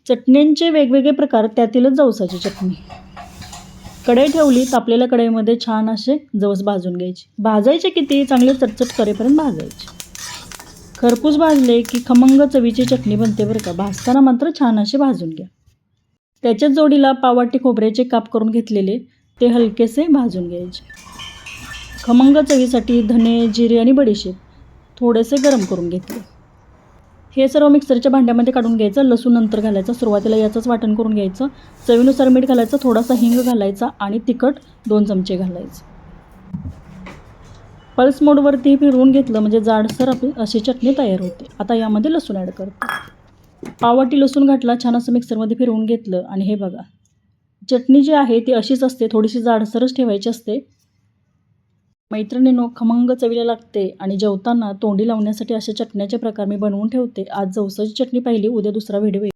चटण्यांचे वेगवेगळे प्रकार, त्यातीलच जवसाची चटणी. कढई ठेवली, तापलेल्या कढईमध्ये छान असे जवस भाजून घ्यायचे. भाजायचे किती? चांगले चटचट करेपर्यंत भाजायचे. खरपूस भाजले की खमंग चवीची चटणी बनते बरं का. भाजताना मात्र छान असे भाजून घ्या. त्याच्याच जोडीला पाववाटी खोबऱ्याचे काप करून घेतलेले ते हलकेसे भाजून घ्यायचे. खमंग चवीसाठी धने, जिरे आणि बडीशेप थोडेसे गरम करून घेतले. हे सर्व मिक्सरच्या भांड्यामध्ये काढून घ्यायचं. लसूण नंतर घालायचं. सुरुवातीला याचंच वाटण करून घ्यायचं. चवीनुसार मीठ घालायचं, थोडासा हिंग घालायचा आणि तिखट 2 चमचे घालायचं. पल्स मोडवरती फिरवून घेतलं म्हणजे जाडसर आपली अशी चटणी तयार होते. आता यामध्ये लसूण ॲड करतो. पाववाटी लसूण घातला, छान असं मिक्सरमध्ये फिरवून घेतलं आणि हे बघा, चटणी जी आहे ती अशीच असते, थोडीशी जाडसरच ठेवायची असते. मैत्रिणींनो, खमंग चवीला लागते आणि जेवताना तोंडी लावण्यासाठी अशा चटण्याचे प्रकार मी बनवून ठेवते. आज जवसाची चटणी पाहिली, उद्या दुसरा व्हिडिओ